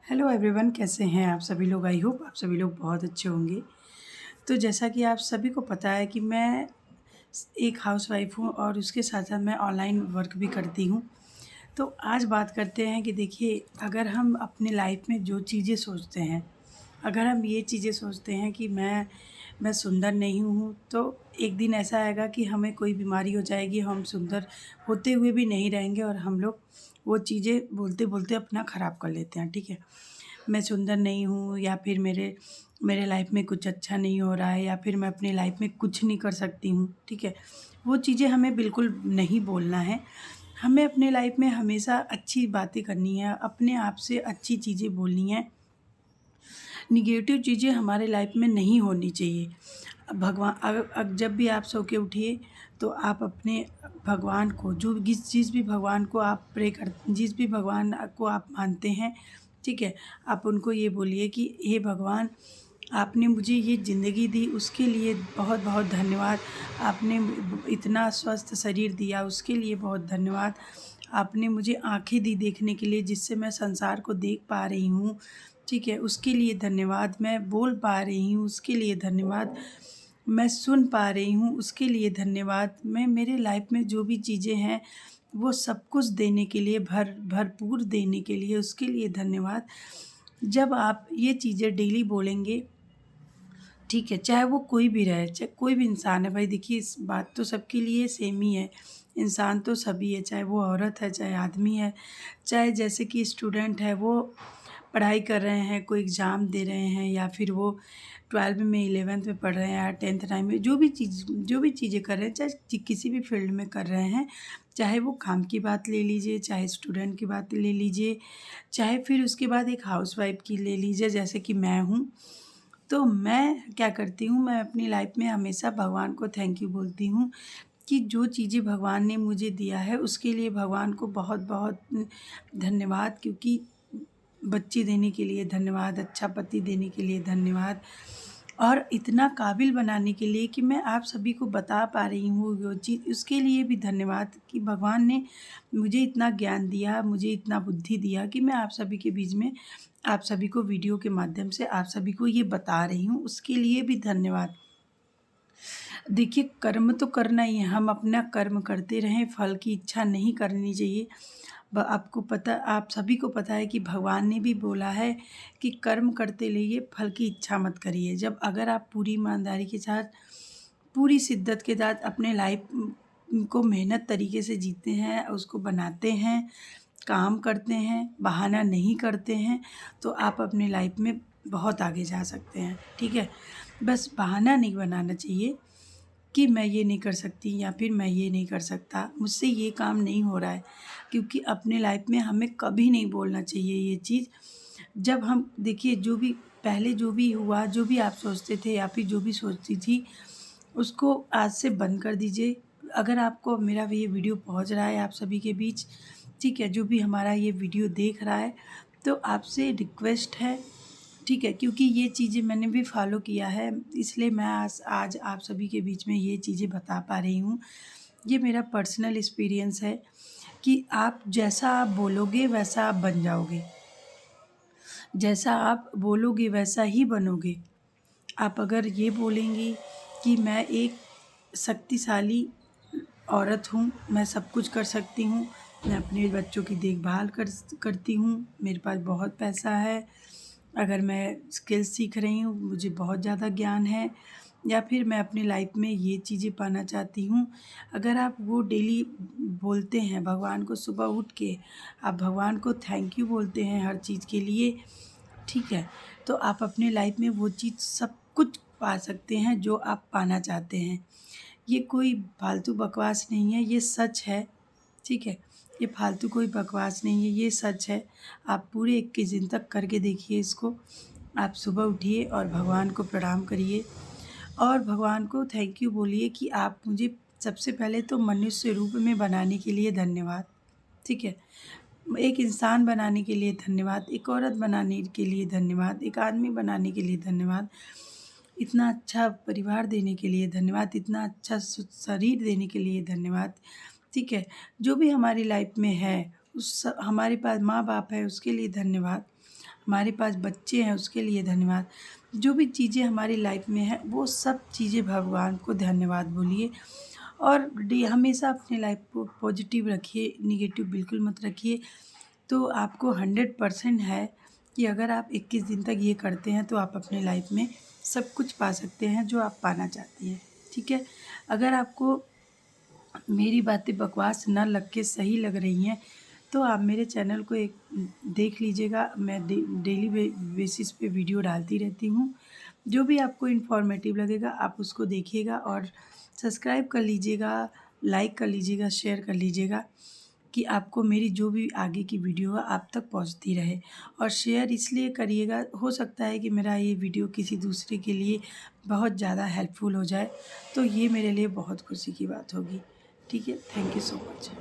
Hello everyone, कैसे हैं आप सभी लोग। आई होप आप सभी लोग बहुत अच्छे होंगे। तो जैसा कि आप सभी को पता है कि मैं एक हाउसवाइफ़ हूँ और उसके साथ-साथ मैं ऑनलाइन वर्क भी करती हूँ। तो आज बात करते हैं कि देखिए, अगर हम अपनी लाइफ़ में जो चीज़ें सोचते हैं, अगर हम ये चीज़ें सोचते हैं कि मैं सुंदर नहीं हूँ, तो एक दिन ऐसा आएगा कि हमें कोई बीमारी हो जाएगी, हम सुंदर होते हुए भी नहीं रहेंगे और हम लोग वो चीज़ें बोलते-बोलते अपना ख़राब कर लेते हैं, ठीक है? मैं सुंदर नहीं हूँ या फिर मेरे मेरे लाइफ़ में कुछ अच्छा नहीं हो रहा है या फिर मैं अपनी लाइफ़ में कुछ नहीं कर सकती हूँ, ठीक है? वो चीज़ें हमें बिल्कुल नहीं बोलना है। हमें अपने लाइफ़ में हमेशा अच्छी बातें करनी है, अपने आप से अच्छी चीज़ें बोलनी हैं। नेगेटिव चीज़ें हमारे लाइफ़ में नहीं होनी चाहिए। भगवान जब भी आप सो के उठिए, तो आप अपने भगवान को जिस भी भगवान को आप जिस भी भगवान को आप मानते हैं, ठीक है? आप उनको ये बोलिए कि हे भगवान, आपने मुझे ये ज़िंदगी दी उसके लिए बहुत-बहुत धन्यवाद। आपने इतना स्वस्थ शरीर दिया उसके लिए बहुत धन्यवाद। आपने मुझे आँखें दी देखने के लिए जिससे मैं संसार को देख पा रही हूँ, ठीक है? उसके लिए धन्यवाद। मैं बोल पा रही हूँ उसके लिए धन्यवाद। मैं सुन पा रही हूँ उसके लिए धन्यवाद। मैं मेरे लाइफ़ में जो भी चीज़ें हैं, वो सब कुछ देने के लिए भरपूर देने के लिए उसके लिए धन्यवाद। जब आप ये चीज़ें डेली बोलेंगे, ठीक है, चाहे वो कोई भी रहे, चाहे कोई भी इंसान है, भाई देखिए इस बात तो सबके लिए सेम ही है। इंसान तो सभी है, चाहे वो औरत है, चाहे आदमी है, चाहे जैसे कि स्टूडेंट है, वो पढ़ाई कर रहे हैं, कोई एग्ज़ाम दे रहे हैं या फिर वो 12वीं में 11th में पढ़ रहे हैं या 10th 9 में जो भी चीज़ें कर रहे हैं, चाहे किसी भी फ़ील्ड में कर रहे हैं, चाहे वो काम की बात ले लीजिए, चाहे स्टूडेंट की बात ले लीजिए, चाहे फिर उसके बाद एक हाउसवाइफ़ की ले लीजिए जैसे कि मैं हूँ। तो मैं क्या करती हूँ, मैं अपनी लाइफ़ में हमेशा भगवान को थैंक यू बोलती हूँ कि जो चीज़ें भगवान ने मुझे दिया है उसके लिए भगवान को बहुत-बहुत धन्यवाद, क्योंकि बच्चे देने के लिए धन्यवाद, अच्छा पति देने के लिए धन्यवाद और इतना काबिल बनाने के लिए कि मैं आप सभी को बता पा रही हूँ वो चीज़, उसके लिए भी धन्यवाद कि भगवान ने मुझे इतना ज्ञान दिया, मुझे इतना बुद्धि दिया कि मैं आप सभी के बीच में आप सभी को वीडियो के माध्यम से आप सभी को ये बता रही हूँ, उसके लिए भी धन्यवाद। देखिए, कर्म तो करना ही है, हम अपना कर्म करते रहें, फल की इच्छा नहीं करनी चाहिए। आप सभी को पता है कि भगवान ने भी बोला है कि कर्म करते रहिए, फल की इच्छा मत करिए। जब अगर आप पूरी ईमानदारी के साथ, पूरी शिद्दत के साथ अपने लाइफ़ को मेहनत तरीके से जीते हैं, उसको बनाते हैं, काम करते हैं, बहाना नहीं करते हैं, तो आप अपनी लाइफ़ में बहुत आगे जा सकते हैं, ठीक है? बस बहाना नहीं बनाना चाहिए कि मैं ये नहीं कर सकती या फिर मैं ये नहीं कर सकता, मुझसे ये काम नहीं हो रहा है, क्योंकि अपने लाइफ में हमें कभी नहीं बोलना चाहिए ये चीज़। जब हम देखिए, जो भी पहले जो भी हुआ, जो भी आप सोचते थे या फिर जो भी सोचती थी, उसको आज से बंद कर दीजिए। अगर आपको मेरा ये वीडियो पहुँच रहा है आप सभी के बीच, ठीक है, जो भी हमारा ये वीडियो देख रहा है, तो आपसे रिक्वेस्ट है, ठीक है, क्योंकि ये चीज़ें मैंने भी फ़ॉलो किया है, इसलिए मैं आज आप सभी के बीच में ये चीज़ें बता पा रही हूँ। ये मेरा पर्सनल एक्सपीरियंस है कि आप जैसा आप बोलोगे वैसा आप बन जाओगे। जैसा आप बोलोगे वैसा ही बनोगे। आप अगर ये बोलेंगी कि मैं एक शक्तिशाली औरत हूँ, मैं सब कुछ कर सकती हूँ, मैं अपने बच्चों की देखभाल करती हूँ, मेरे पास बहुत पैसा है, अगर मैं स्किल्स सीख रही हूँ, मुझे बहुत ज़्यादा ज्ञान है, या फिर मैं अपनी लाइफ़ में ये चीज़ें पाना चाहती हूँ। अगर आप वो डेली बोलते हैं भगवान को, सुबह उठ के आप भगवान को थैंक यू बोलते हैं हर चीज़ के लिए, ठीक है? तो आप अपनी लाइफ़ में वो चीज़ सब कुछ पा सकते हैं जो आप पाना चाहते हैं। ये कोई फालतू बकवास नहीं है, ये सच है, ठीक है? ये फालतू कोई बकवास नहीं है, ये सच है। आप पूरे 21 दिन तक करके देखिए इसको। आप सुबह उठिए और भगवान को प्रणाम करिए और भगवान को थैंक यू बोलिए कि आप मुझे सबसे पहले तो मनुष्य रूप में बनाने के लिए धन्यवाद, ठीक है? एक इंसान बनाने के लिए धन्यवाद, एक औरत बनाने के लिए धन्यवाद, एक आदमी बनाने के लिए धन्यवाद, इतना अच्छा परिवार देने के लिए धन्यवाद, इतना अच्छा शरीर देने के लिए धन्यवाद, ठीक है? जो भी हमारी लाइफ में है, हमारे पास माँ-बाप है उसके लिए धन्यवाद। हमारे पास बच्चे हैं उसके लिए धन्यवाद। जो भी चीज़ें हमारी लाइफ में है वो सब चीज़ें भगवान को धन्यवाद बोलिए। और हमेशा अपने लाइफ को पॉजिटिव रखिए, निगेटिव बिल्कुल मत रखिए। तो आपको 100% है कि अगर आप 21 दिन तक ये करते हैं तो आप अपने लाइफ में सब कुछ पा सकते हैं जो आप पाना चाहती हैं। ठीक है? अगर आपको मेरी बातें बकवास ना लग के सही लग रही हैं तो आप मेरे चैनल को एक देख लीजिएगा। मैं डेली बेसिस पे वीडियो डालती रहती हूँ। जो भी आपको इन्फॉर्मेटिव लगेगा आप उसको देखिएगा और सब्सक्राइब कर लीजिएगा, लाइक कर लीजिएगा, शेयर कर लीजिएगा कि आपको मेरी जो भी आगे की वीडियो है आप तक पहुंचती रहे। और शेयर इसलिए करिएगा, हो सकता है कि मेरा ये वीडियो किसी दूसरे के लिए बहुत ज़्यादा हेल्पफुल हो जाए, तो ये मेरे लिए बहुत खुशी की बात होगी। ठीक है? Thank you so much.